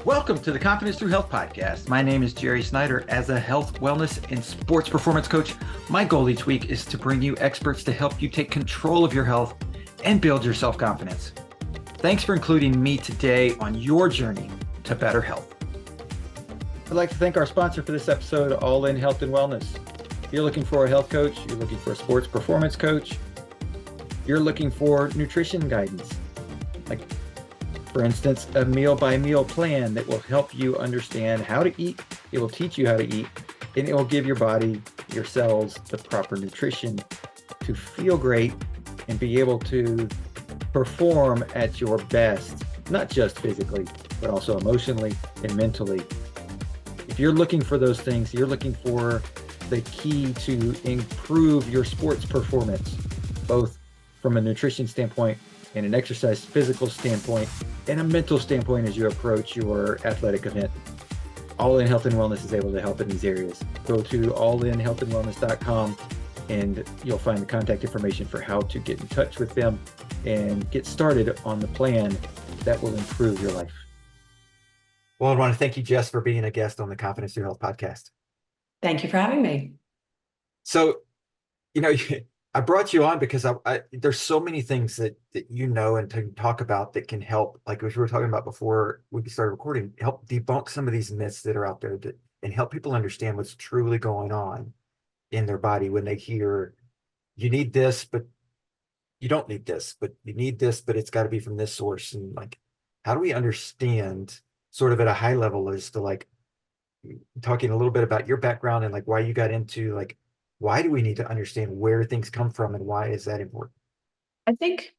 Welcome to the Confidence Through Health podcast. My name is Jerry Snyder. As a health, wellness, and sports performance coach, my goal each week is to bring you experts to help you take control of your health and build your self-confidence. Thanks for including me today on your journey to better health. I'd like to thank our sponsor for this episode, All In Health and Wellness. If you're looking for a health coach, you're looking for a sports performance coach, you're looking for nutrition guidance, like for instance, a meal-by-meal plan that will help you understand how to eat. It will teach you how to eat, and it will give your body, your cells, the proper nutrition to feel great and be able to perform at your best, not just physically, but also emotionally and mentally. If you're looking for those things, you're looking for the key to improve your sports performance, both from a nutrition standpoint and an exercise physical standpoint and a mental standpoint as you approach your athletic event. All In Health and Wellness is able to help in these areas. Go to allinhealthandwellness.com and you'll find the contact information for how to get in touch with them and get started on the plan that will improve your life. Well, I want to thank you, Jess, for being a guest on the Confidence Through Health podcast. Thank you for having me. So, I brought you on because there's so many things that you know and to talk about that can help, like we were talking about before we started recording, help debunk some of these myths that are out there and help people understand what's truly going on in their body when they hear you need this, but you don't need this, but you need this, but it's got to be from this source. And like, how do we understand sort of at a high level as to like talking a little bit about your background and like why you got into like, why do we need to understand where things come from and why is that important? I think,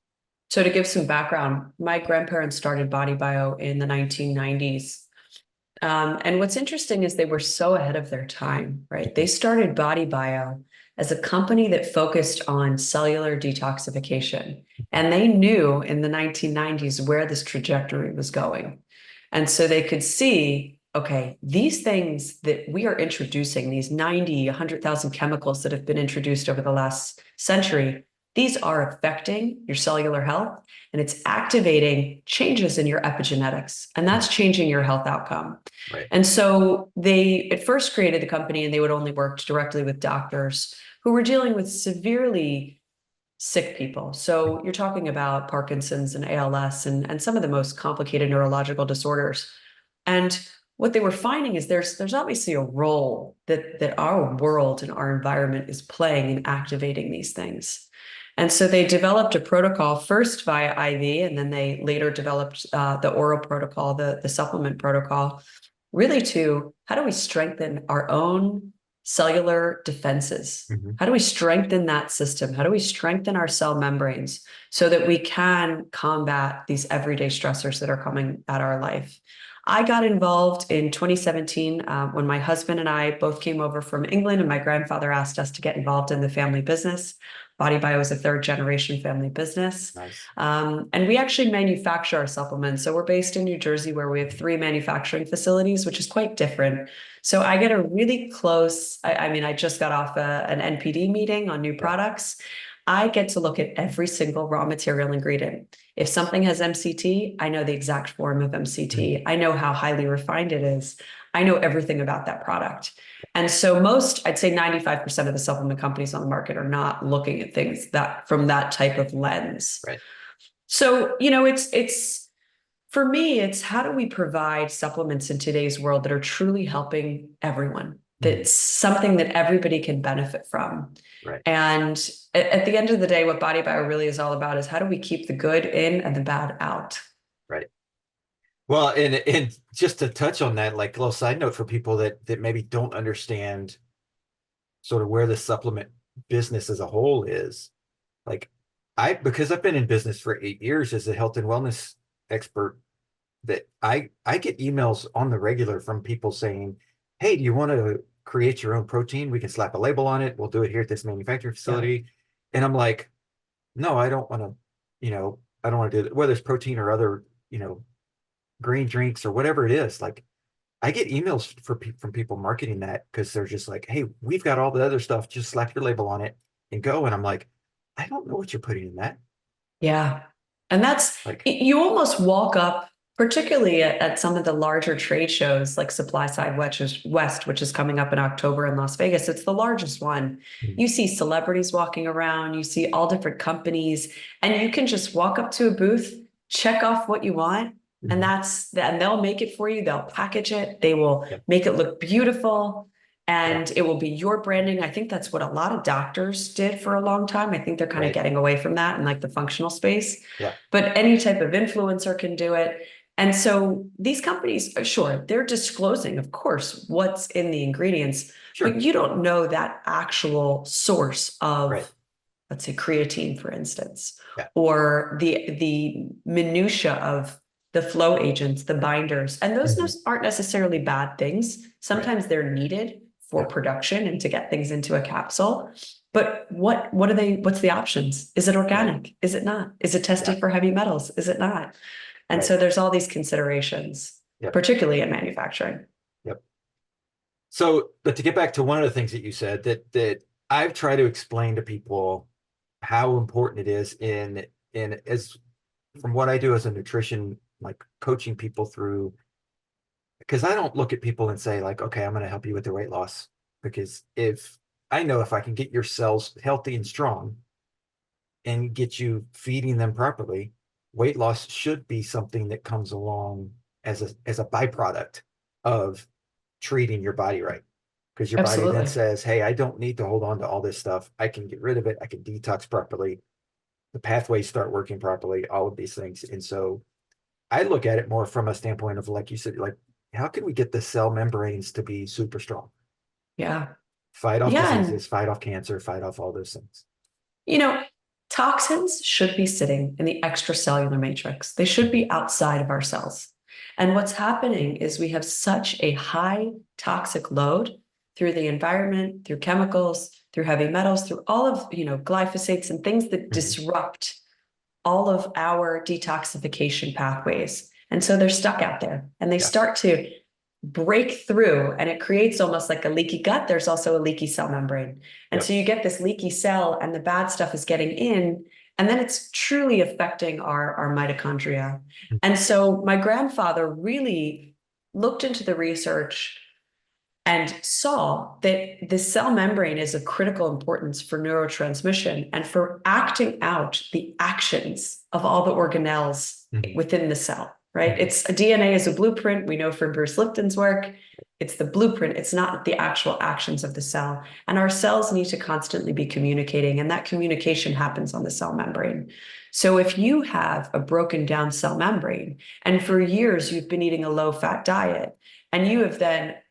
so to give some background, my grandparents started Body Bio in the 1990s. And what's interesting is they were so ahead of their time, right? They started Body Bio as a company that focused on cellular detoxification. And they knew in the 1990s where this trajectory was going. And so they could see, okay, these things that we are introducing, these 90, 100,000 chemicals that have been introduced over the last century, these are affecting your cellular health and it's activating changes in your epigenetics, and that's changing your health outcome. Right. And so they at first created the company and they would only work directly with doctors who were dealing with severely sick people. So you're talking about Parkinson's and ALS and some of the most complicated neurological disorders. And what they were finding is there's obviously a role that our world and our environment is playing in activating these things. And so they developed a protocol first via IV, and then they later developed the oral protocol, the supplement protocol, really to how do we strengthen our own cellular defenses? Mm-hmm. How do we strengthen that system? How do we strengthen our cell membranes so that we can combat these everyday stressors that are coming at our life? I got involved in 2017 when my husband and I both came over from England, and my grandfather asked us to get involved in the family business. Body Bio is a third generation family business. Nice. And we actually manufacture our supplements. So we're based in New Jersey, where we have 3 manufacturing facilities, which is quite different. So I get a really close, I just got off an NPD meeting on new products. I get to look at every single raw material ingredient. If something has MCT, I know the exact form of MCT. I know how highly refined it is. I know everything about that product. And so I'd say 95% of the supplement companies on the market are not looking at things that from that type of lens. Right. So, it's for me, it's how do we provide supplements in today's world that are truly helping everyone? That's something that everybody can benefit from. Right. And at the end of the day, what Body Bio really is all about is how do we keep the good in and the bad out? Right. Well, and just to touch on that, like a little side note for people that maybe don't understand sort of where the supplement business as a whole is, like because I've been in business for 8 years as a health and wellness expert, that I get emails on the regular from people saying, hey, do you want to create your own protein? We can slap a label on it. We'll do it here at this manufacturing facility. Yeah. And I'm like, no, I don't want to, I don't want to do that, whether it's protein or other, green drinks or whatever it is. Like I get emails from people marketing that because they're just like, hey, we've got all the other stuff. Just slap your label on it and go. And I'm like, I don't know what you're putting in that. Yeah. And that's like, you almost walk up particularly at some of the larger trade shows like Supply Side West, which is coming up in October in Las Vegas. It's the largest one. Mhm. You see celebrities walking around, you see all different companies, and you can just walk up to a booth, check off what you want, and Mhm. and they'll make it for you. They'll package it, they will Yep. make it look beautiful. Yeah. And it will be your branding. I think that's what a lot of doctors did for a long time. I think they're kind of Right. getting away from that in like the functional space. Yeah. But any type of influencer can do it. And so these companies, sure, they're disclosing, of course, what's in the ingredients, Sure. but you don't know that actual source Right. of, let's say, creatine, for instance, Yeah. or the minutia of the flow agents, the binders. And those Mhm. aren't necessarily bad things. Right. Sometimes they're needed for Yeah. production and to get things into a capsule. But what are they, what's the options? Is it Right. organic? Is it not? Is it Yeah. tested for heavy metals? Is it not? And Right. so there's all these considerations, Yep. particularly in manufacturing. Yep. So, but to get back to one of the things that you said, that I've tried to explain to people how important it is in as from what I do as a nutrition, like coaching people through, because I don't look at people and say like, okay, I'm going to help you with the weight loss, because if I know if I can get your cells healthy and strong and get you feeding them properly, weight loss should be something that comes along as a byproduct of treating your body right. Because your body then Absolutely. says, hey, I don't need to hold on to all this stuff. I can get rid of it. I can detox properly. The pathways start working properly, all of these things. And so I look at it more from a standpoint of, like you said, like, how can we get the cell membranes to be super strong? Yeah. Fight off Yeah. And, diseases, fight off cancer, fight off all those things. you know, toxins should be sitting in the extracellular matrix. They should be outside of our cells. And what's happening is we have such a high toxic load through the environment, through chemicals, through heavy metals, through all of, glyphosates and things that Mhm. disrupt all of our detoxification pathways. And so they're stuck out there and they Yeah. start to break through and it creates almost like a leaky gut. There's also a leaky cell membrane. And Yep. so you get this leaky cell and the bad stuff is getting in and then it's truly affecting our mitochondria. Mhm. And so my grandfather really looked into the research and saw that the cell membrane is of critical importance for neurotransmission and for acting out the actions of all the organelles Mhm. within the cell, right? Mhm. It's a DNA is a blueprint. We know from Bruce Lipton's work, it's the blueprint. It's not the actual actions of the cell. And our cells need to constantly be communicating, and that communication happens on the cell membrane. So if you have a broken down cell membrane, and for years you've been eating a low fat diet, and you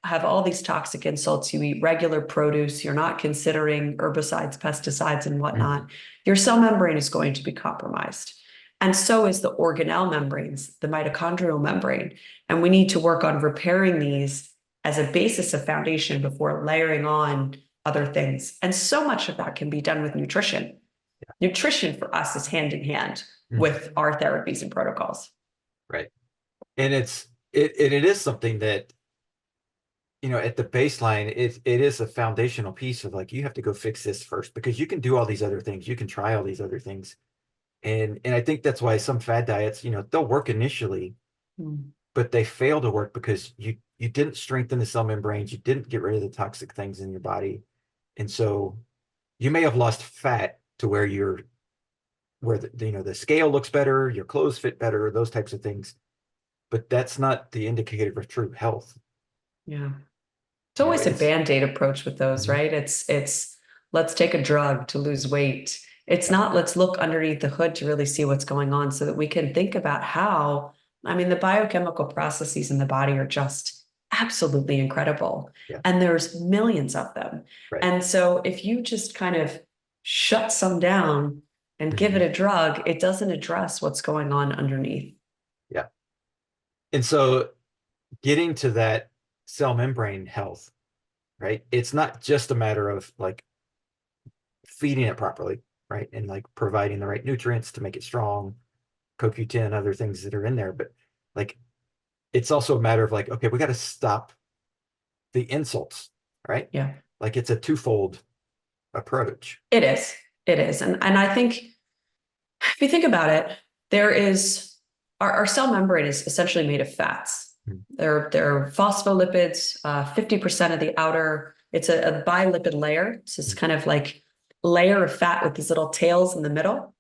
have all these toxic insults, you eat regular produce, you're not considering herbicides, pesticides, and whatnot, Mhm. your cell membrane is going to be compromised. And so is the organelle membranes, the mitochondrial membrane. And we need to work on repairing these as a basis of foundation before layering on other things. And so much of that can be done with nutrition. Nutrition for us is hand in hand Mhm. with our therapies and protocols. Right. And it is something that, at the baseline, it is a foundational piece of, like, you have to go fix this first, because you can do all these other things. You can try all these other things. And I think that's why some fad diets, they'll work initially, Mm. but they fail to work because you didn't strengthen the cell membranes, you didn't get rid of the toxic things in your body. And so you may have lost fat to where the scale looks better, your clothes fit better, those types of things, but that's not the indicator of true health. Yeah. It's always a It's band-aid approach with those, Mhm. right? It's let's take a drug to lose weight. It's Yeah. not let's look underneath the hood to really see what's going on so that we can think about how, I mean, the biochemical processes in the body are just absolutely incredible. Yeah. And there's millions of them. Right. And so if you just kind of shut some down and give it Mhm. a drug, it doesn't address what's going on underneath. Yeah. And so getting to that cell membrane health, right? It's not just a matter of, like, feeding it properly, right? And, like, providing the right nutrients to make it strong, CoQ10, other things that are in there. But, like, it's also a matter of, like, okay, we got to stop the insults, right? Yeah. Like, it's a twofold approach. It is. It is. And I think if you think about it, there is our cell membrane is essentially made of fats. They're phospholipids, 50% of the outer, it's a bilipid layer. So it's kind of like layer of fat with these little tails in the middle.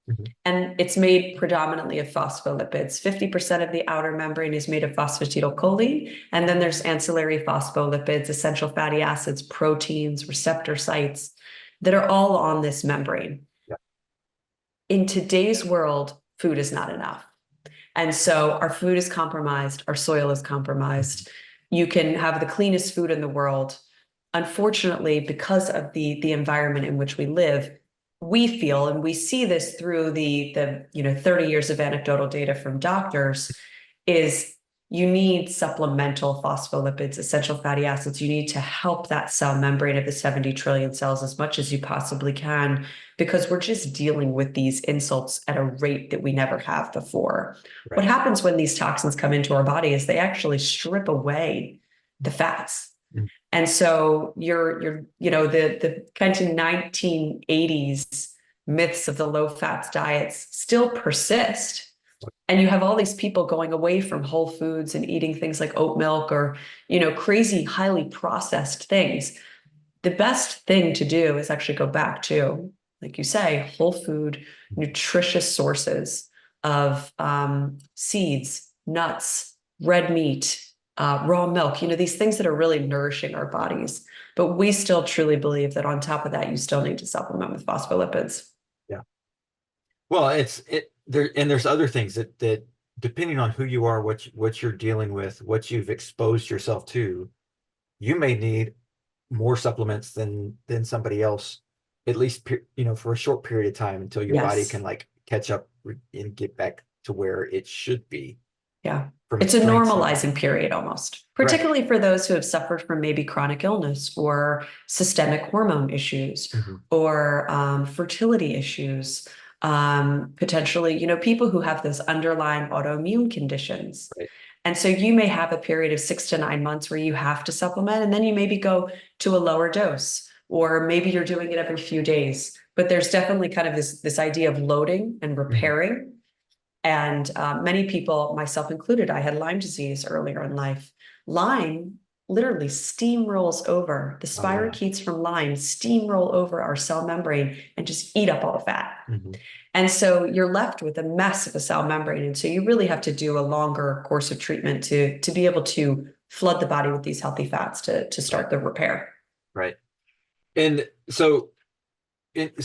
And it's made predominantly of phospholipids. 50% of the outer membrane is made of phosphatidylcholine. And then there's ancillary phospholipids, essential fatty acids, proteins, receptor sites that are all on this membrane. Yeah. In today's world, food is not enough. And so our food is compromised, our soil is compromised. You can have the cleanest food in the world. Unfortunately, because of the environment in which we live, we feel, and we see this through the 30 years of anecdotal data from doctors, is you need supplemental phospholipids, essential fatty acids. You need to help that cell membrane of the 70 trillion cells as much as you possibly can, because we're just dealing with these insults at a rate that we never have before. Right. What happens when these toxins come into our body is they actually strip away the fats. And so the kind of 1980s myths of the low fats diets still persist. And you have all these people going away from whole foods and eating things like oat milk or, crazy, highly processed things. The best thing to do is actually go back to, like you say, whole food, nutritious sources of seeds, nuts, red meat, raw milk, these things that are really nourishing our bodies. But we still truly believe that on top of that, you still need to supplement with phospholipids. Yeah. Well, there's other things that depending on who you are, what you're dealing with, what you've exposed yourself to, you may need more supplements than somebody else, at least, for a short period of time until your body can like catch up and get back to where it should be. Yeah. It's a normalizing period almost, particularly for those who have suffered from maybe chronic illness or systemic hormone issues or fertility issues, potentially, people who have those underlying autoimmune conditions. Right. And so you may have a period of 6 to 9 months where you have to supplement, and then you maybe go to a lower dose, or maybe you're doing it every few days. But there's definitely kind of this idea of loading and repairing. And many people, myself included, I had Lyme disease earlier in life. Lyme literally steamrolls over, the spirochetes from Lyme steamroll over our cell membrane and just eat up all the fat. And so you're left with a mess of a cell membrane. And so you really have to do a longer course of treatment to be able to flood the body with these healthy fats to start the repair. Right. And so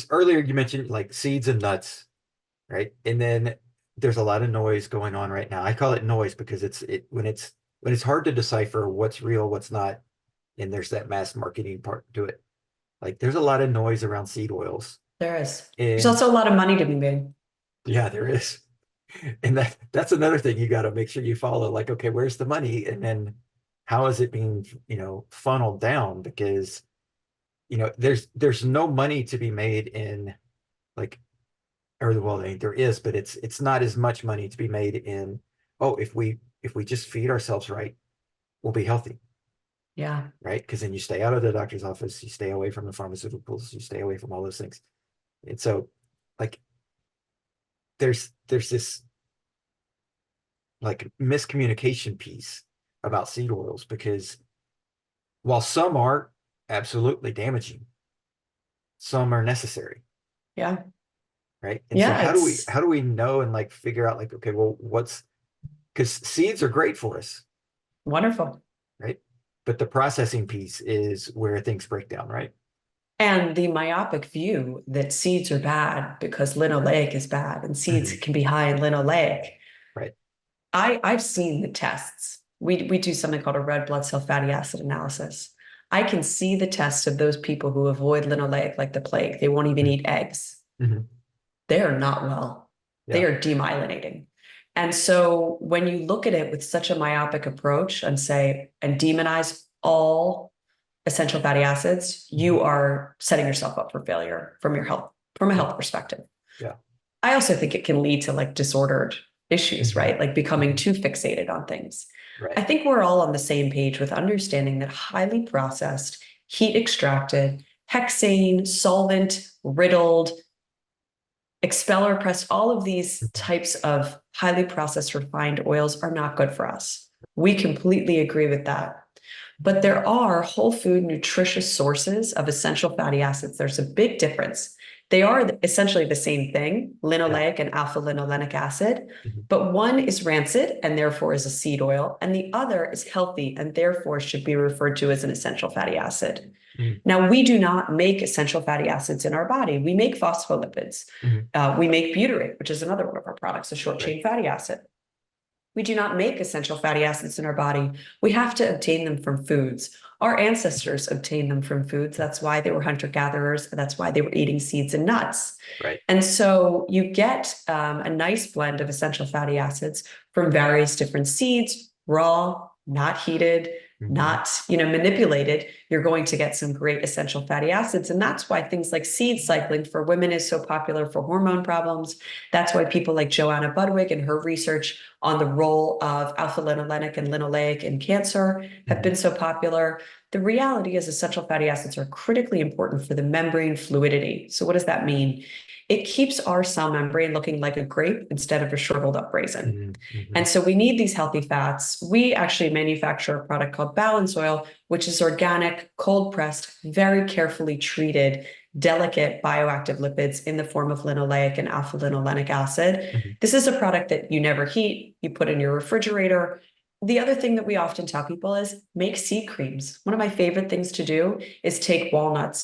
earlier you mentioned like seeds and nuts, right? And then there's a lot of noise going on right now. I call it noise because when it's hard to decipher what's real, what's not, and there's that mass marketing part to it. Like there's a lot of noise around seed oils. There is. There's also a lot of money to be made. Yeah, there is. And that's another thing you got to make sure you follow. Like, okay, where's the money? And then how is it being, funneled down? Because, there's no money to be made in like, there is, but it's not as much money to be made in, if we just feed ourselves right, we'll be healthy. Yeah. Right. Because then you stay out of the doctor's office, you stay away from the pharmaceuticals, you stay away from all those things. And so like there's this like miscommunication piece about seed oils, because while some are absolutely damaging, some are necessary. Yeah. Right. And so how do we know and like figure out like, okay, well, because seeds are great for us. Wonderful. Right. But the processing piece is where things break down, right? And the myopic view that seeds are bad because linoleic is bad and seeds can be high in linoleic. Right. I've seen the tests. We do something called a red blood cell fatty acid analysis. I can see the tests of those people who avoid linoleic like the plague. They won't even eat eggs. They are not well. Yeah. They are demyelinating. And so when you look at it with such a myopic approach and demonize all essential fatty acids, you are setting yourself up for failure from a health perspective. Yeah. I also think it can lead to like disordered issues, right? Like becoming too fixated on things. Right. I think we're all on the same page with understanding that highly processed, heat extracted, hexane, solvent riddled expeller pressed, all of these Mhm. types of highly processed refined oils are not good for us. We completely agree with that. But there are whole food nutritious sources of essential fatty acids. There's a big difference. They are essentially the same thing, Yeah. linoleic and alpha linolenic acid, Mhm. but one is rancid and therefore is a seed oil, and the other is healthy and therefore should be referred to as an essential fatty acid. Mhm. Now, we do not make essential fatty acids in our body. We make phospholipids. Mhm. We make butyrate, which is another one of our products, a short Right. chain fatty acid. We do not make essential fatty acids in our body. We have to obtain them from foods. Our ancestors obtained them from foods. That's why they were hunter-gatherers. That's why they were eating seeds and nuts. Right. And so you get a nice blend of essential fatty acids from various different seeds, raw, not heated, Mhm. not manipulated. You're going to get some great essential fatty acids. And that's why things like seed cycling for women is so popular for hormone problems. That's why people like Joanna Budwig and her research on the role of alpha linolenic and linoleic in cancer have Mhm. been so popular. The reality is essential fatty acids are critically important for the membrane fluidity. So what does that mean? It keeps our cell membrane looking like a grape instead of a shriveled up raisin. Mhm. And Mhm. so we need these healthy fats. We actually manufacture a product called Balance Oil, which is organic, cold pressed, very carefully treated, delicate bioactive lipids in the form of linoleic and alpha linolenic acid. Mhm. This is a product that you never heat, you put in your refrigerator. The other thing that we often tell people is make seed creams. One of my favorite things to do is take walnuts,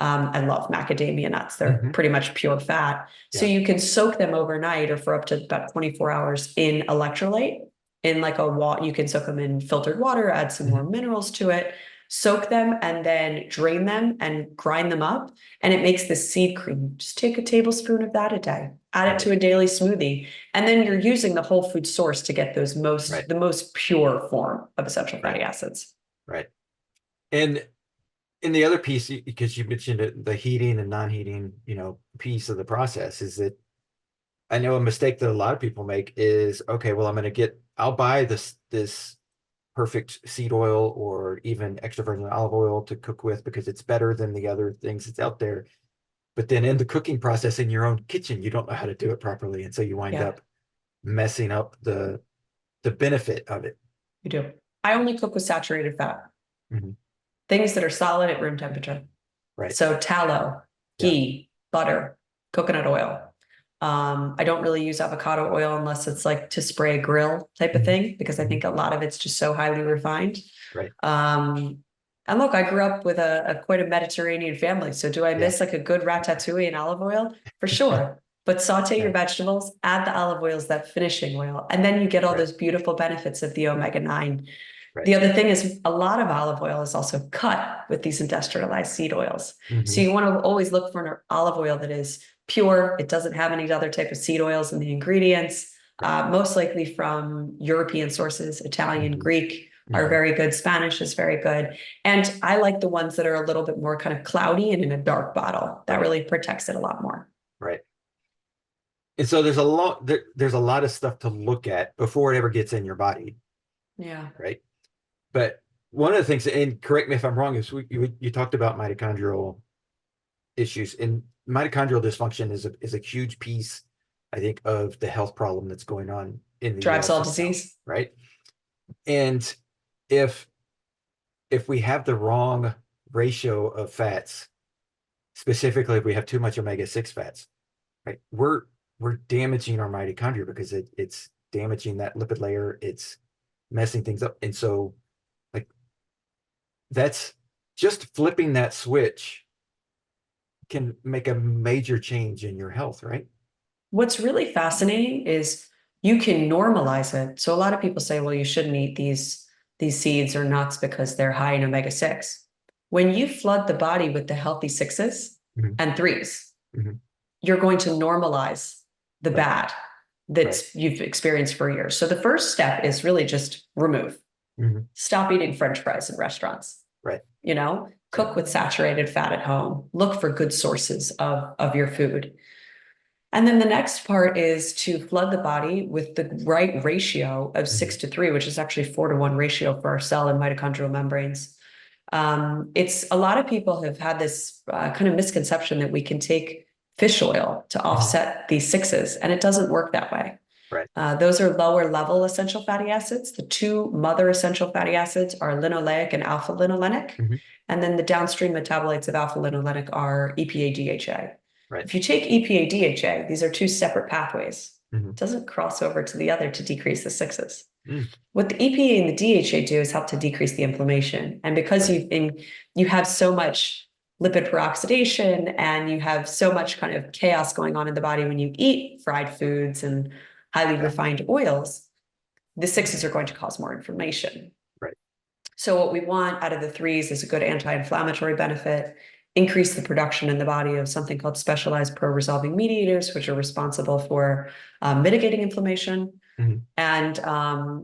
I love macadamia nuts. They're Mhm. pretty much pure fat. So Yeah. you can soak them overnight or for up to about 24 hours in electrolyte in like a wall. You can soak them in filtered water, add some more Mhm. minerals to it, soak them and then drain them and grind them up. And it makes this seed cream. Just take a tablespoon of that a day, add it Right. to a daily smoothie. And then you're using the whole food source to get Right. the most pure form of essential Right. fatty acids. Right. And in the other piece, because you mentioned it, the heating and non-heating, piece of the process is that I know a mistake that a lot of people make is, okay, well, I'll buy this perfect seed oil or even extra virgin olive oil to cook with because it's better than the other things that's out there. But then in the cooking process in your own kitchen, you don't know how to do it properly. And so you wind Yeah, up messing up the benefit of it. you do. I only cook with saturated fat, Mhm. things that are solid at room temperature. Right. So tallow, Yeah. ghee, butter, coconut oil. I don't really use avocado oil unless it's like to spray a grill type of Mhm. thing, because I Mhm. think a lot of it's just so highly refined. Right. Um, and look, I grew up with a quite a Mediterranean family. So do I Yeah. miss like a good ratatouille and olive oil? For sure. But saute your Yeah. vegetables, add the olive oils, that finishing oil, and then you get all Right. those beautiful benefits of the omega-9. Right. The other thing is a lot of olive oil is also cut with these industrialized seed oils. So Mhm. you want to always look for an olive oil that is pure. It doesn't have any other type of seed oils in the ingredients. Right. Most likely from European sources, Italian, Mhm. Greek are Mhm. very good. Spanish is very good. And I like the ones that are a little bit more kind of cloudy and in a dark bottle. That Right. really protects it a lot more. Right. And so there's a lot of stuff to look at before it ever gets in your body, Yeah. right? But one of the things, and correct me if I'm wrong, is you talked about mitochondrial issues, and mitochondrial dysfunction is a huge piece, I think, of the health problem that's going on in the Drives US all right now, disease. right? And if if we have the wrong ratio of fats, specifically if we have too much omega-6 fats, right, we're damaging our mitochondria because it's damaging that lipid layer, it's messing things up. And so like that's just flipping that switch can make a major change in your health, right? What's really fascinating is you can normalize it. So a lot of people say, well, you shouldn't eat these seeds or nuts because they're high in omega-6. When you flood the body with the healthy sixes Mhm. and threes, Mhm. you're going to normalize the Right. bad Right. that you've experienced for years. So the first step is really just remove. Mhm. Stop eating French fries in restaurants. Right. Yeah. Cook with saturated fat at home. Look for good sources of your food. And then the next part is to flood the body with the right ratio of Mhm. 6 to 3, which is actually 4 to 1 ratio for our cell and mitochondrial membranes. It's a lot of people have had this kind of misconception that we can take fish oil to offset these sixes, and it doesn't work that way. Right. Those are lower level essential fatty acids. The two mother essential fatty acids are linoleic and alpha linolenic. And then the downstream metabolites of alpha linolenic are EPA, DHA. Right. If you take EPA, DHA, these are two separate pathways. Mm-hmm. It doesn't cross over to the other to decrease the sixes. What the EPA and the DHA do is help to decrease the inflammation. And because you have so much lipid peroxidation and you have so much kind of chaos going on in the body when you eat fried foods and highly refined oils, the sixes are going to cause more inflammation. Right. So what we want out of the threes is a good anti-inflammatory benefit, increase the production in the body of something called specialized pro-resolving mediators, which are responsible for mitigating inflammation. And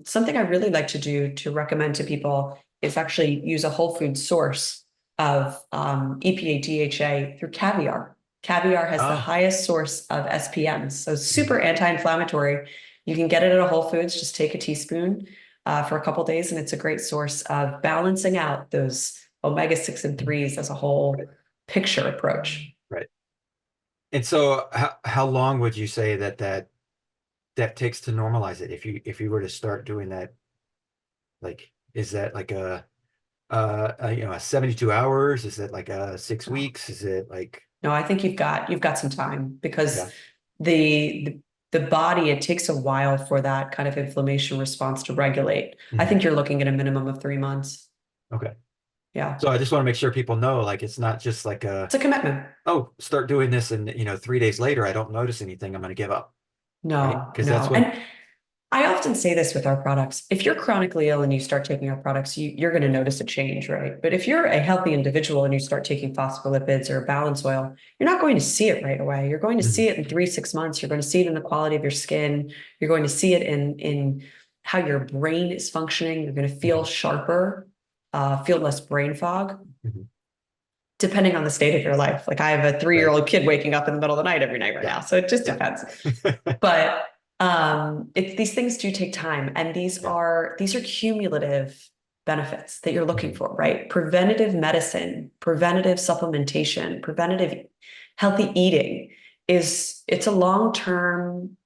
something I really like to do to recommend to people is actually use a whole food source of EPA, DHA through caviar. Caviar has the highest source of SPMs, so super anti-inflammatory. You can get it at a Whole Foods, just take a teaspoon for a couple days, and it's a great source of balancing out those omega-6 and 3s as a whole picture approach. Right. And so how long would you say that takes to normalize it? If you were to start doing that, like, is that like a 72 hours? Is it like a 6 weeks? Is it like? No, I think you've got some time because the body, it takes a while for that kind of inflammation response to regulate. I think you're looking at a minimum of 3 months. Okay. Yeah. So I just want to make sure people know, like, it's not just like it's a commitment. Oh, start doing this and 3 days later I don't notice anything, I'm going to give up. No, because no. that's what. And I often say this with our products. If you're chronically ill and you start taking our products, you're going to notice a change, right? But if you're a healthy individual and you start taking phospholipids or balance oil, you're not going to see it right away. You're going to see it in 3-6 months. You're going to see it in the quality of your skin. You're going to see it in how your brain is functioning. You're going to feel sharper, feel less brain fog, depending on the state of your life. Like I have a 3-year-old kid waking up in the middle of the night every night right now. So it just depends. But these things do take time, and these are cumulative benefits that you're looking for, right? Preventative medicine, preventative supplementation, preventative healthy eating it's a long-term,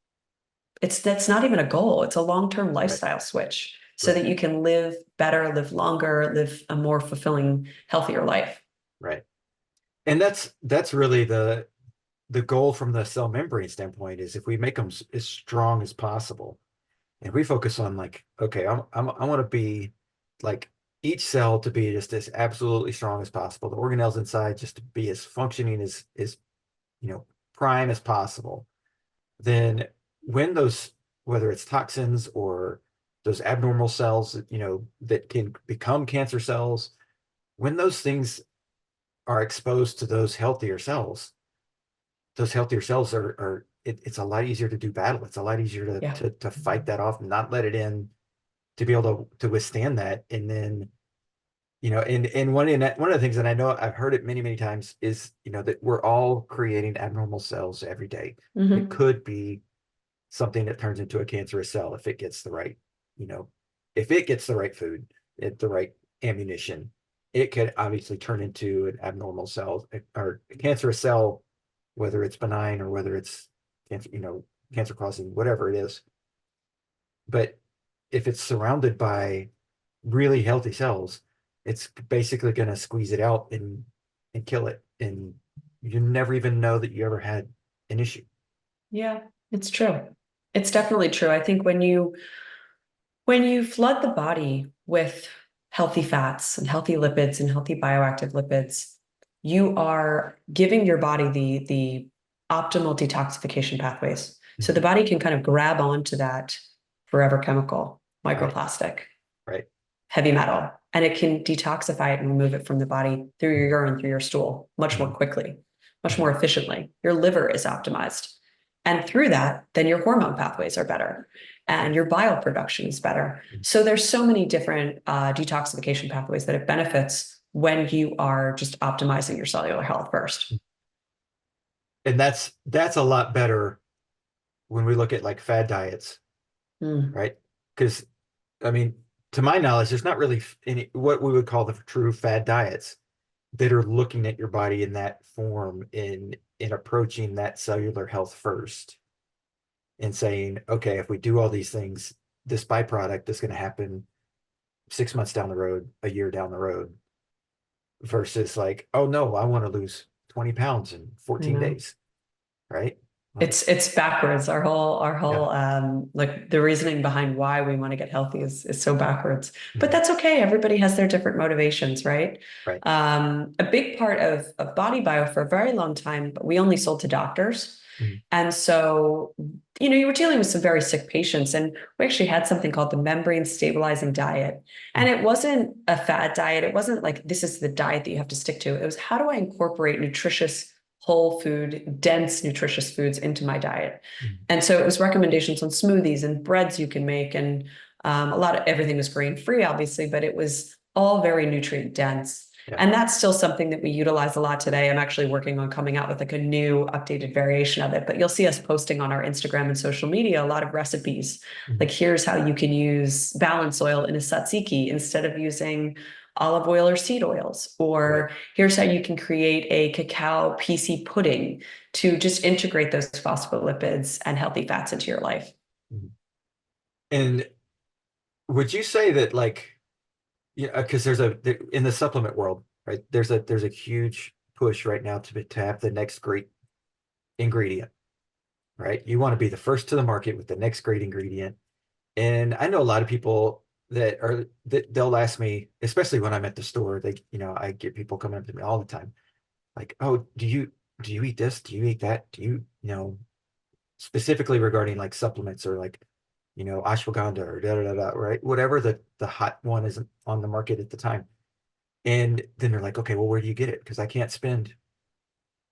that's not even a goal. It's a long-term lifestyle switch so that you can live better, live longer, live a more fulfilling, healthier life. Right. And that's really the goal from the cell membrane standpoint, is if we make them as strong as possible, and we focus on like, okay, I want to be like each cell to be just as absolutely strong as possible, the organelles inside just to be as functioning as prime as possible. Then when those, whether it's toxins or those abnormal cells that can become cancer cells, when those things are exposed to those healthier cells are it's a lot easier to do battle. It's a lot easier to fight that off and not let it in, to be able to withstand that. And then, and one of the things, and I know I've heard it many, many times, is, that we're all creating abnormal cells every day. It could be something that turns into a cancerous cell if it gets the right, if it gets the right food, the right ammunition. It could obviously turn into an abnormal cell or a cancerous cell, whether it's benign or whether it's cancer, cancer causing, whatever it is. But if it's surrounded by really healthy cells, it's basically going to squeeze it out and kill it. And you never even know that you ever had an issue. Yeah, it's true. It's definitely true. I think when you flood the body with healthy fats and healthy lipids and healthy bioactive lipids, you are giving your body the optimal detoxification pathways. So the body can kind of grab onto that forever chemical, microplastic, heavy metal, and it can detoxify it and remove it from the body through your urine, through your stool, much more quickly, much more efficiently. Your liver is optimized. And through that, then your hormone pathways are better and your bile production is better. So there's so many different detoxification pathways that it benefits when you are just optimizing your cellular health first. And that's a lot better when we look at like fad diets, right? Because, I mean, to my knowledge, there's not really any what we would call the true fad diets. that are looking at your body in that form, in approaching that cellular health first and saying, okay, if we do all these things, this byproduct is going to happen 6 months down the road, a year down the road, versus like, oh no, I want to lose 20 pounds in You 14 know. days, right? Like, It's backwards. Our yeah. whole like the reasoning behind why we want to get healthy is so backwards. But Mhm. that's okay. Everybody has their different motivations, right? Right. A big part of Body Bio for a very long time, we only sold to doctors. Mhm. And so, you were dealing with some very sick patients, and we actually had something called the membrane stabilizing diet. And Mhm. it wasn't a fad diet. It wasn't like this is the diet that you have to stick to. It was how do I incorporate nutritious whole food, dense, nutritious foods into my diet. Mhm. And so it was recommendations on smoothies and breads you can make. And a lot of everything was grain free, obviously, but it was all very nutrient dense. Yeah. And that's still something that we utilize a lot today. I'm actually working on coming out with like a new updated variation of it, but you'll see us posting on our Instagram and social media a lot of recipes. Mhm. Like here's how you can use balance oil in a tzatziki instead of using olive oil or seed oils, Right. or here's how you can create a cacao PC pudding to just integrate those phospholipids and healthy fats into your life. Mhm. And would you say that, like, yeah, because in the supplement world, right? There's a huge push right now to have the next great ingredient, right? You want to be the first to the market with the next great ingredient. And I know a lot of people that they'll ask me, especially when I'm at the store, I get people coming up to me all the time, like, oh, do you eat this? Do you eat that? Do specifically regarding like supplements or like, ashwagandha or da da da da, right? Whatever the hot one is on the market at the time. And then they're like, okay, well, where do you get it? Because I can't spend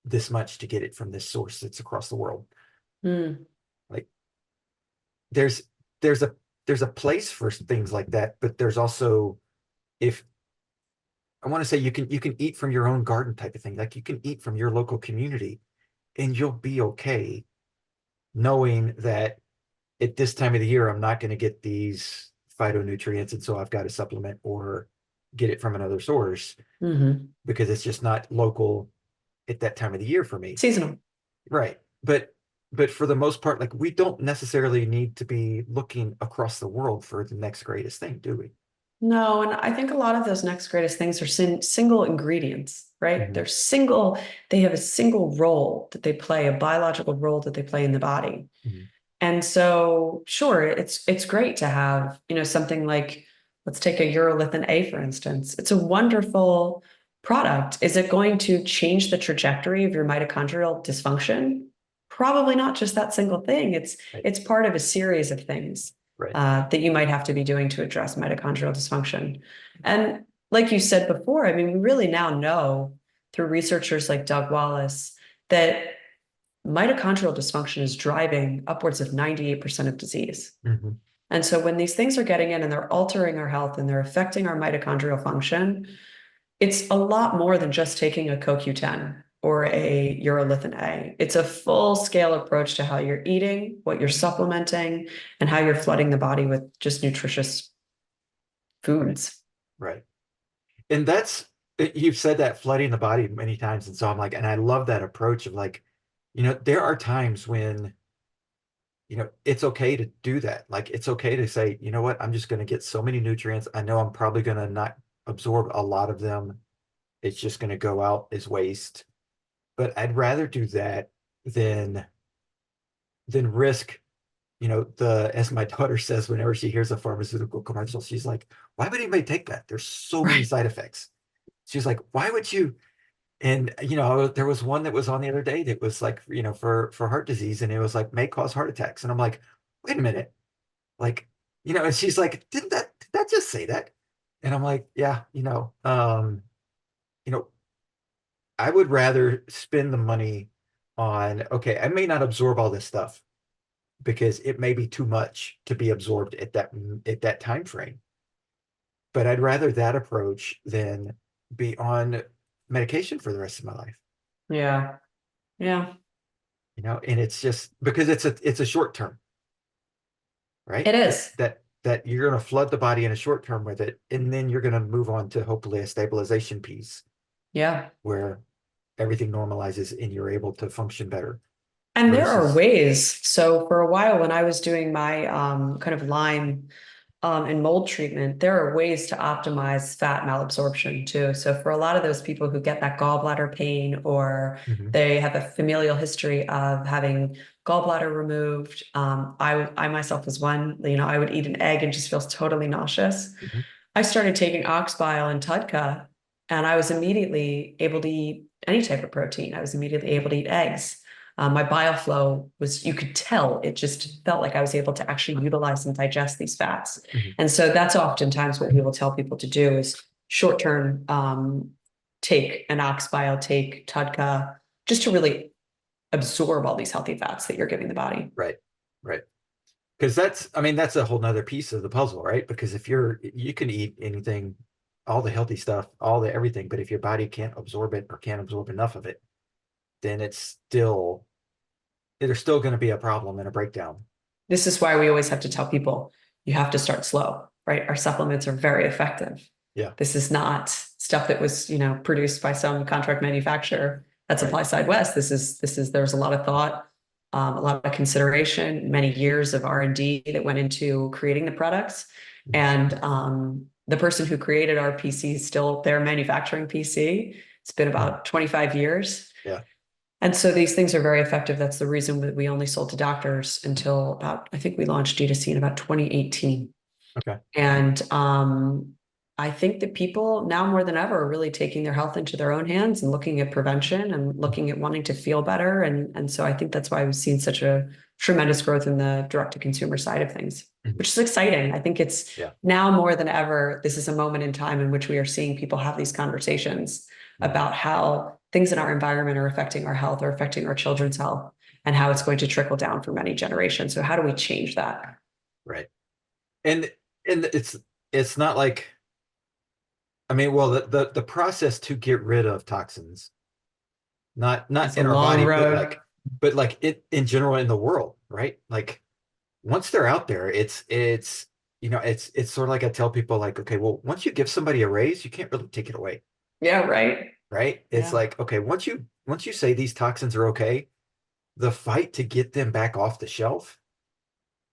this much to get it from this source that's across the world. Mm. Like, there's there's a there's a place for things like that, but there's also, if I want to say, you can eat from your own garden type of thing. Like, you can eat from your local community and you'll be okay knowing that at this time of the year, I'm not going to get these phytonutrients. And so I've got to supplement or get it from another source Hmm. because it's just not local at that time of the year for me. Seasonal. Right. But for the most part, like, we don't necessarily need to be looking across the world for the next greatest thing, do we? No, and I think a lot of those next greatest things are single ingredients, right? Mhm. They have a single role that they play, a biological role that they play in the body. Mhm. And so, sure, it's great to have, something like, let's take a urolithin A, for instance. It's a wonderful product. Is it going to change the trajectory of your mitochondrial dysfunction? Probably not just that single thing. It's Right. it's part of a series of things Right. that you might have to be doing to address mitochondrial dysfunction. And like you said before, I mean, we really now know through researchers like Doug Wallace that mitochondrial dysfunction is driving upwards of 98% of disease. Mhm. And so when these things are getting in and they're altering our health and they're affecting our mitochondrial function, it's a lot more than just taking a CoQ10 or a urolithin A. It's a full scale approach to how you're eating, what you're supplementing, and how you're flooding the body with just nutritious Right. foods. Right. And you've said that, flooding the body, many times. And so I'm like, and I love that approach of like, there are times when, it's okay to do that. Like, it's okay to say, you know what, I'm just going to get so many nutrients. I know I'm probably going to not absorb a lot of them. It's just going to go out as waste. But I'd rather do that than risk, as my daughter says, whenever she hears a pharmaceutical commercial, she's like, why would anybody take that? There's so many Right. side effects. She's like, why would you? And there was one that was on the other day that was like, for heart disease, and it was like may cause heart attacks. And I'm like, wait a minute, like, and she's like, did that just say that? And I'm like, yeah, you know, I would rather spend the money on, okay, I may not absorb all this stuff because it may be too much to be absorbed at that time frame. But I'd rather that approach than be on medication for the rest of my life. Yeah. Yeah. And it's just because it's a short term, right? It is. That you're going to flood the body in a short term with it, and then you're going to move on to hopefully a stabilization piece. Yeah. where everything normalizes and you're able to function better And there are versus. ways. So for a while, when I was doing my kind of Lyme and mold treatment, there are ways to optimize fat malabsorption too. So for a lot of those people who get that gallbladder pain, or Mhm, they have a familial history of having gallbladder removed, I myself was one. I would eat an egg and just feel totally nauseous. mhm, I started taking ox bile and Tudka, and I was immediately able to eat any type of protein. I was immediately able to eat eggs. My bile flow was, you could tell, it just felt like I was able to actually utilize and digest these fats. mhm. And so that's oftentimes what we will tell people to do is short term, take an ox bile, take Tudka, just to really absorb all these healthy fats that you're giving the body. Right, right. Because I mean, that's a whole nother piece of the puzzle, right? Because if you can eat anything, all the healthy stuff, all the everything, but if your body can't absorb it or can't absorb enough of it, then there's still going to be a problem and a breakdown. This is why we always have to tell people you have to start slow, right? Our supplements are very effective. Yeah, This is not stuff that was, produced by some contract manufacturer at right. Supply Side West. There's a lot of thought, a lot of consideration, many years of R&D that went into creating the products. Mhm. And the person who created our PC is still there manufacturing PC. It's been Mhm. about 25 years. Yeah. And so these things are very effective. That's the reason that we only sold to doctors until I think we launched D2C in about 2018. Okay. And I think that people now more than ever are really taking their health into their own hands and looking at prevention and looking at wanting to feel better. And so I think that's why we've seen such a tremendous growth in the direct to consumer side of things, Mhm. which is exciting. I think it's Yeah. now more than ever, this is a moment in time in which we are seeing people have these conversations Mhm. about how things in our environment are affecting our health, or affecting our children's health, and how it's going to trickle down for many generations. So how do we change that? Right. And it's not like, I mean, well, the process to get rid of toxins, not It's a in our long body, road. but like it in general in the world, right? Like once they're out there, it's sort of like I tell people, like, okay, well, once you give somebody a raise, you can't really take it away, Yeah, right. right? It's Yeah. like, okay, once you say these toxins are okay, the fight to get them back off the shelf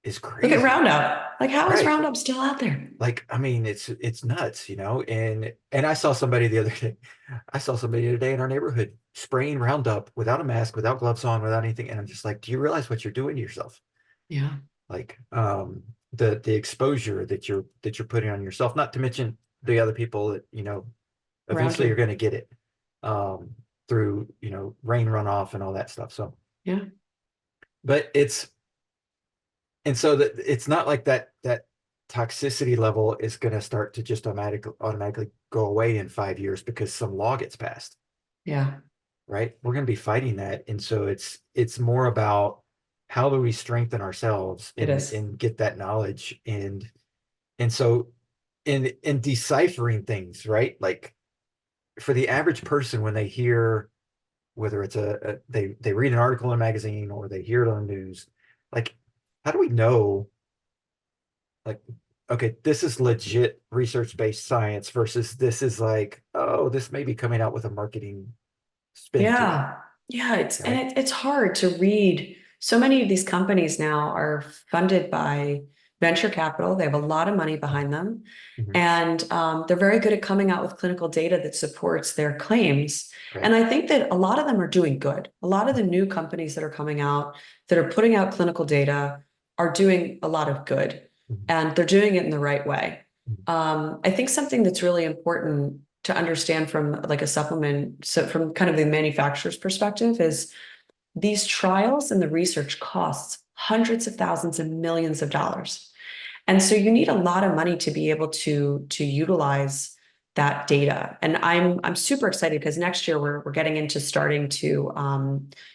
is Look at crazy, Roundup. Like, how is right? Roundup still out there? Like, I mean, it's nuts, and I saw somebody the other day. I saw somebody the other day in our neighborhood spraying Roundup without a mask, without gloves on, without anything. And I'm just like, do you realize what you're doing to yourself? Yeah, Like, the exposure that you're putting on yourself, not to mention the other people that, around eventually you're you. going to get it, through, rain runoff and all that stuff. So, Yeah, but and so that it's not like that toxicity level is going to start to just automatically go away in 5 years because some law gets passed, yeah, right? We're going to be fighting that, and so it's more about how do we strengthen ourselves it and is. and get that knowledge, and so in deciphering things, right? Like for the average person, when they hear, whether it's they read an article in a magazine or they hear it on the news, like how do we know, like, okay, this is legit research-based science versus this is like, oh, this may be coming out with a marketing spin to it, Yeah, yeah. right? It's hard to read. So many of these companies now are funded by venture capital. They have a lot of money behind them, Mhm. and they're very good at coming out with clinical data that supports their claims. Right. And I think that a lot of them are doing good. A lot of the new companies that are coming out that are putting out clinical data are doing a lot of good, Mhm. and they're doing it in the right way. Mhm. I think something that's really important to understand from like a supplement, so from kind of the manufacturer's perspective, is these trials and the research costs hundreds of thousands and millions of dollars. And so you need a lot of money to be able to utilize that data. And I'm super excited because next year we're getting into starting to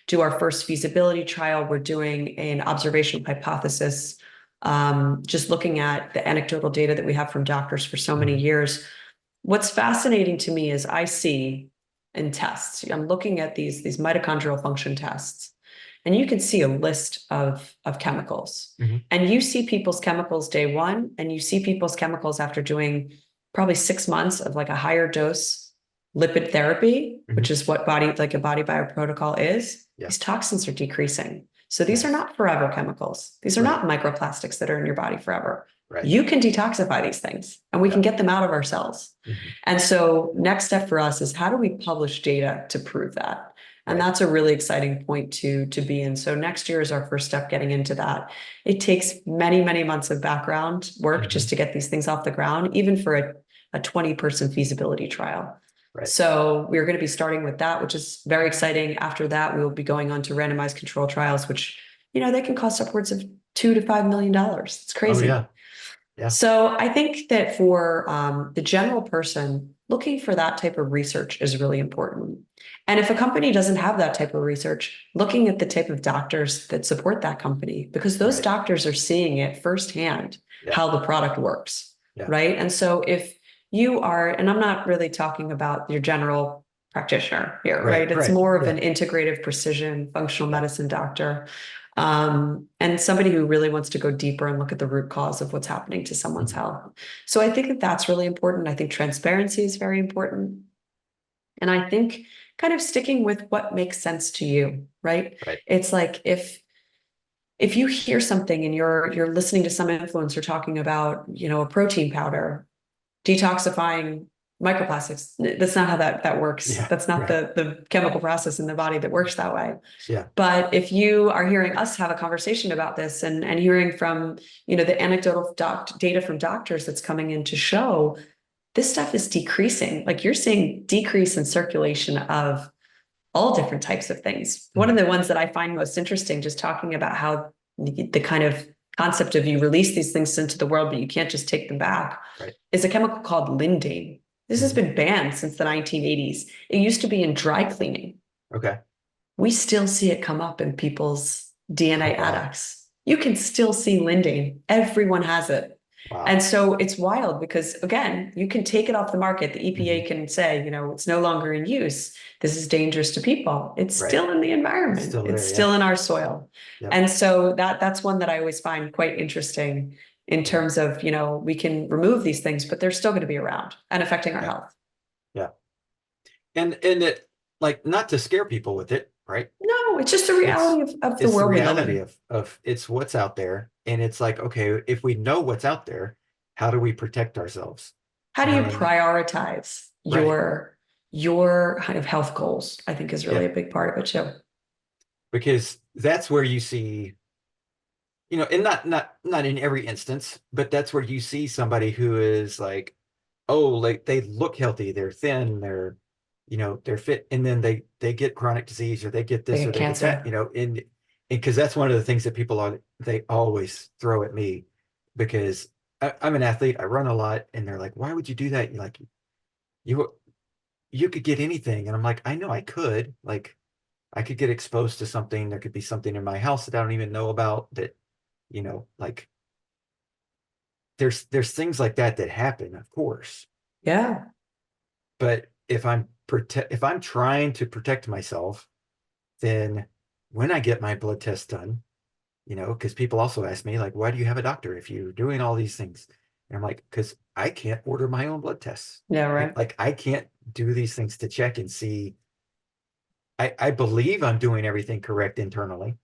do our first feasibility trial. We're doing an observational hypothesis, just looking at the anecdotal data that we have from doctors for so many Mhm. years. What's fascinating to me is I see in tests, I'm looking at these mitochondrial function tests, and you can see a list of chemicals. Mhm. And you see people's chemicals day one, and you see people's chemicals after doing probably 6 months of like a higher dose lipid therapy, Mhm. which is what like a body bioprotocol is, Yeah. these toxins are decreasing. So these are Nice. not forever chemicals. These are Right. not microplastics that are in your body forever. Right. You can detoxify these things and we can Yeah. get them out of our cells. Mhm. And so next step for us is how do we publish data to prove that? And Right. that's a really exciting point to be in. So next year is our first step getting into that. It takes many, many months of background work Mhm. just to get these things off the ground, even for a 20-person feasibility trial. Right. So we're going to be starting with that, which is very exciting. After that, we will be going on to randomized control trials, which, they can cost upwards of $2 to $5 million. It's Oh, crazy. yeah. Yeah. So I think that for the general person, looking for that type of research is really important. And if a company doesn't have that type of research, looking at the type of doctors that support that company, because those Right. doctors are seeing it firsthand, Yeah. how the product works, Yeah. right? And so if you are, and I'm not really talking about your general practitioner here, Right. right? It's Right. more of Yeah. an integrative precision functional Yeah. medicine doctor, and somebody who really wants to go deeper and look at the root cause of what's happening to someone's Mhm. health. So I think that that's really important. I think transparency is very important. And I think kind of sticking with what makes sense to you, right? Right. It's like if you hear something and you're listening to some influencer talking about, a protein powder detoxifying microplastics, that's not how that works. Yeah. That's not Right. the chemical process in the body that works that way. Yeah. But if you are hearing us have a conversation about this and hearing from, the anecdotal data from doctors that's coming in to show this stuff is decreasing, like you're seeing decrease in circulation of all different types of things. One of the ones that I find most interesting, just talking about how the kind of concept of you release these things into the world, but you can't just take them back, Right. is a chemical called lindane. This has been banned since the 1980s. It used to be in dry cleaning. Okay. We still see it come up in people's DNA Oh, wow. adducts. You can still see lindane. Everyone has it. Wow. And so it's wild because, again, you can take it off the market. The EPA can say, it's no longer in use. This is dangerous to people. It's Right. still in the environment. It's still there, It's yeah. still in our soil. Yep. And so that's one that I always find quite interesting in terms of, we can remove these things, but they're still going to be around and affecting our Yeah. health. Yeah. And it, like, not to scare people with it, right? No, it's just the reality of the It's the world we live reality in. of it's what's out there. And it's like, okay, if we know what's out there, how do we protect ourselves? How do you And prioritize right. your kind of health goals? I think is really Yeah. a big part of it too. Because that's where you see, and not in every instance, but that's where you see somebody who is like, oh, like they look healthy, they're thin, they're fit, and then they get chronic disease or they get They this or get they get that, cancer. and because that's one of the things that they always throw at me, because I'm an athlete, I run a lot, and they're like, why would you do that? You're like, you you could get anything, and I'm like, I know I could, like I could get exposed to something, there could be something in my house that I don't even know about that, like there's things like that that happen, of course. Yeah. But if I'm trying to protect myself, then when I get my blood test done, because people also ask me, like, why do you have a doctor if you're doing all these things? And I'm like, because I can't order my own blood tests. Yeah, Right? right. Like I can't do these things to check and see. I believe I'm doing everything correct internally,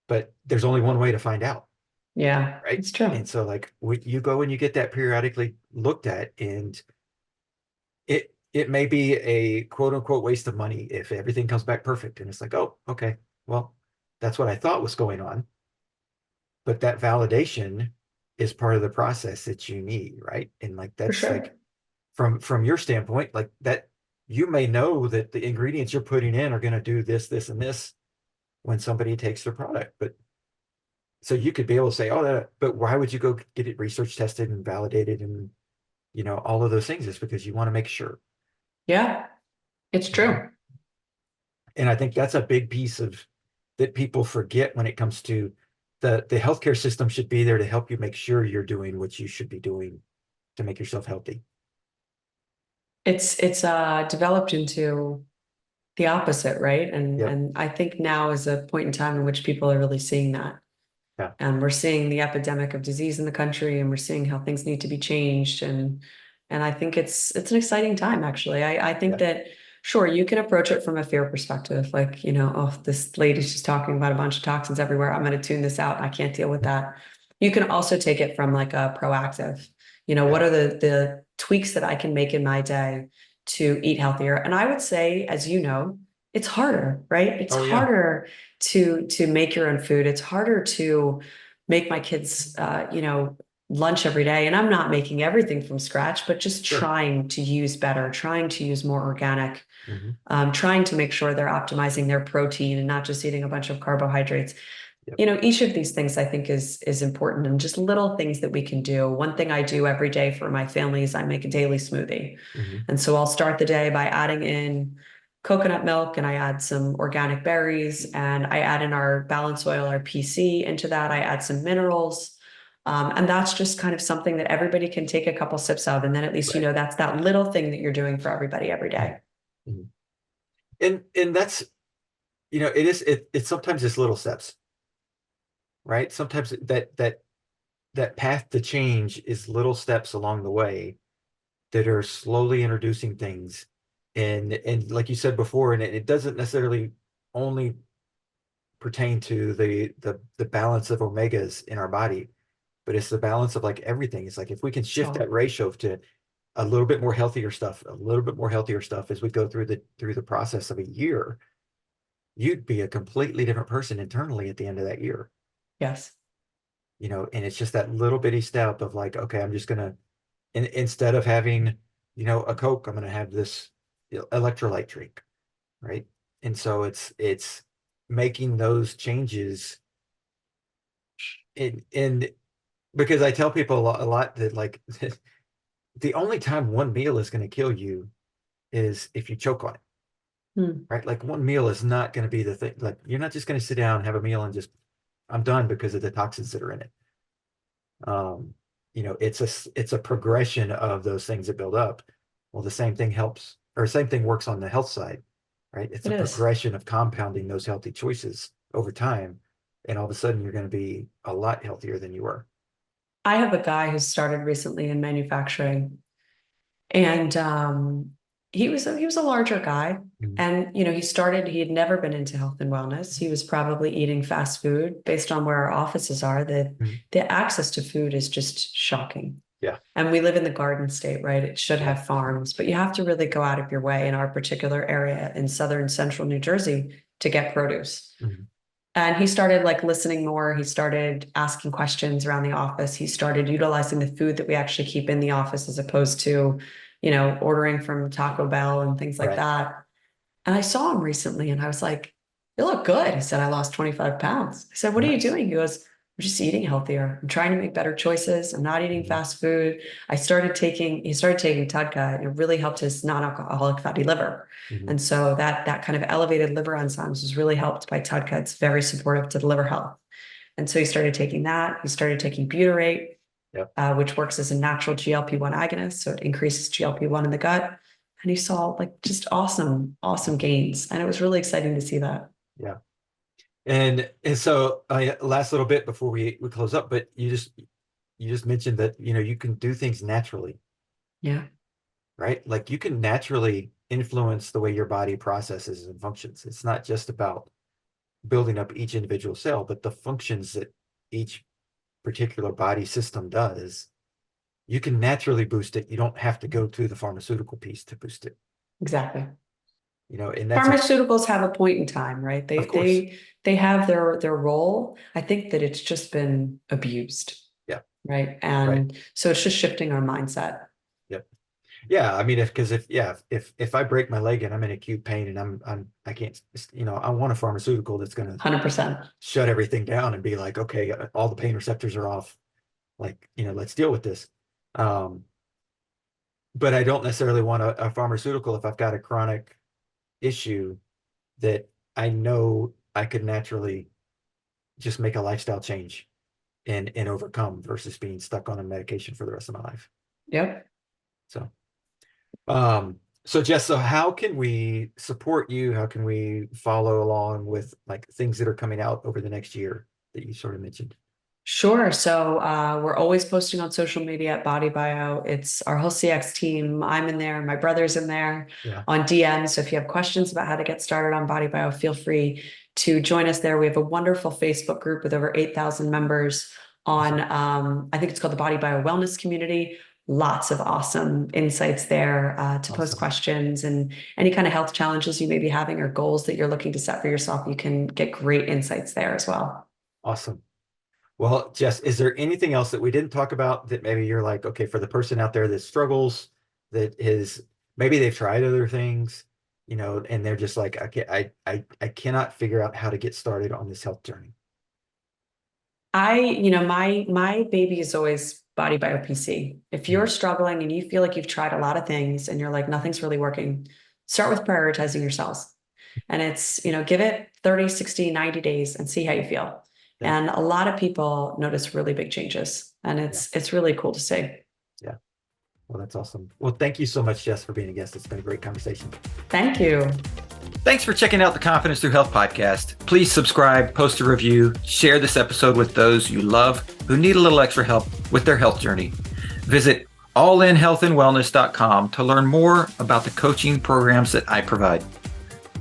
but there's only one way to find out. Yeah, Right. it's true. And so like you go and you get that periodically looked at, and it may be a quote unquote waste of money if everything comes back perfect. And it's like, oh, okay, well, that's what I thought was going on. But that validation is part of the process that you need, right? And like For that's sure. like from your standpoint, like that you may know that the ingredients you're putting in are going to do this, this, and this when somebody takes their product. But so you could be able to say, oh, but why would you go get it research tested and validated and all of those things? Is because you want to make sure. Yeah, it's true. And I think that's a big piece of that people forget when it comes to the healthcare system should be there to help you make sure you're doing what you should be doing to make yourself healthy. It's developed into the opposite, right? And Yep. and I think now is a point in time in which people are really seeing that. Yeah. And we're seeing the epidemic of disease in the country, and we're seeing how things need to be changed. And And I think it's an exciting time, actually. I think Yeah. that sure, you can approach it from a fear perspective, like, oh, this lady's just talking about a bunch of toxins everywhere. I'm going to tune this out. I can't deal with that. You can also take it from like a proactive, Yeah. what are the tweaks that I can make in my day to eat healthier? And I would say, as you know, it's harder, right? It's Oh yeah. harder to make your own food. It's harder to make my kids, lunch every day. And I'm not making everything from scratch, but just Sure. trying to use better, trying to use more organic, Hmm. trying to make sure they're optimizing their protein and not just eating a bunch of carbohydrates. Yep. Each of these things I think is important, and just little things that we can do. One thing I do every day for my family is I make a daily smoothie. Hmm. And so I'll start the day by adding in coconut milk, and I add some organic berries, and I add in our balance oil, our PC into that. I add some minerals. And that's just kind of something that everybody can take a couple sips of. And then at least, Right. that's that little thing that you're doing for everybody every day. Mhm. And that's, it's sometimes it's little steps, right? Sometimes that path to change is little steps along the way that are slowly introducing things. And like you said before, and it doesn't necessarily only pertain to the balance of omegas in our body, but it's the balance of like everything. It's like if we can shift So that ratio to a little bit more healthier stuff, a little bit more healthier stuff as we go through the process of a year, you'd be a completely different person internally at the end of that year. yes, And it's just that little bitty step of like, okay, I'm just gonna instead of having, a Coke, I'm gonna have this electrolyte drink, right? And so it's making those changes in because I tell people a lot that like the only time one meal is going to kill you is if you choke on it, hmm, right? Like one meal is not going to be the thing. Like you're not just going to sit down, have a meal, and just I'm done because of the toxins that are in it. Um, it's a progression of those things that build up. Well, the same thing helps, or same thing works on the health side, right? It's it a is. progression of compounding those healthy choices over time, and all of a sudden you're going to be a lot healthier than you were. I have a guy who started recently in manufacturing, and he was a larger guy. Mhm. And he had never been into health and wellness. He was probably eating fast food. Based on where our offices are, Mhm. the access to food is just shocking. Yeah, And we live in the Garden State, right? It should yeah. have farms, but you have to really go out of your way in our particular area in southern central New Jersey to get produce. Mhm. And he started like listening more. He started asking questions around the office. He started utilizing the food that we actually keep in the office as opposed to, ordering from Taco Bell and things like Right. that. And I saw him recently and I was like, "You look good." He said, "I lost 25 pounds." I said, "What are you Nice. doing?" He goes, "I'm just eating healthier. I'm trying to make better choices. I'm not eating Mhm. fast food." He started taking Tudka, and it really helped his non-alcoholic fatty liver. Mhm. And so that kind of elevated liver enzymes was really helped by Tudka. It's very supportive to the liver health. And so he started taking that. He started taking butyrate, Yep. which works as a natural GLP-1 agonist. So it increases GLP-1 in the gut. And he saw like just awesome, awesome gains. And it was really exciting to see that. Yeah. And so last little bit before we close up, but you just mentioned that you can do things naturally, Yeah, right? Like you can naturally influence the way your body processes and functions. It's not just about building up each individual cell, but the functions that each particular body system does. You can naturally boost it. You don't have to go to the pharmaceutical piece to boost it. exactly. And that's a Pharmaceuticals have a point in time, right? They of course. they have their role. I think that it's just been abused, Yeah. right? Right. And so it's just shifting our mindset. Yep. Yeah, I mean, if I break my leg and I'm in acute pain and I can't, I want a pharmaceutical that's going to 100%. shut everything down and be like, okay, all the pain receptors are off. Like, let's deal with this. Um, but I don't necessarily want a pharmaceutical if I've got a chronic issue that I know I could naturally just make a lifestyle change and overcome versus being stuck on a medication for the rest of my life. Yep. So. So Jess, so how can we support you? How can we follow along with like things that are coming out over the next year that you sort of mentioned? Sure. So we're always posting on social media at Body Bio. It's our whole CX team. I'm in there. My brother's in there Yeah. on DM. So if you have questions about how to get started on Body Bio, feel free to join us there. We have a wonderful Facebook group with over 8,000 members on, I think it's called the Body Bio Wellness Community. Lots of awesome insights there to post Awesome. questions, and any kind of health challenges you may be having or goals that you're looking to set for yourself. You can get great insights there as well. Awesome. Well, Jess, is there anything else that we didn't talk about that maybe you're like, okay, for the person out there that struggles, that is maybe they've tried other things, and they're just like, okay, I cannot figure out how to get started on this health journey. My baby is always Body Bio PC. If you're struggling and you feel like you've tried a lot of things and you're like, nothing's really working, start with prioritizing your cells. And it's, give it 30, 60, 90 days and see how you feel. Yeah. And a lot of people notice really big changes, and it's really cool to see. Yeah. Well, that's awesome. Well, thank you so much, Jess, for being a guest. It's been a great conversation. Thank you. Thanks for checking out the Confidence Through Health podcast. Please subscribe, post a review, share this episode with those you love who need a little extra help with their health journey. Visit allinhealthandwellness.com to learn more about the coaching programs that I provide.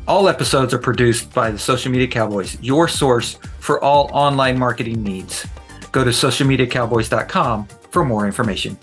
All episodes are produced by the Social Media Cowboys, your source for all online marketing needs. Go to socialmediacowboys.com for more information.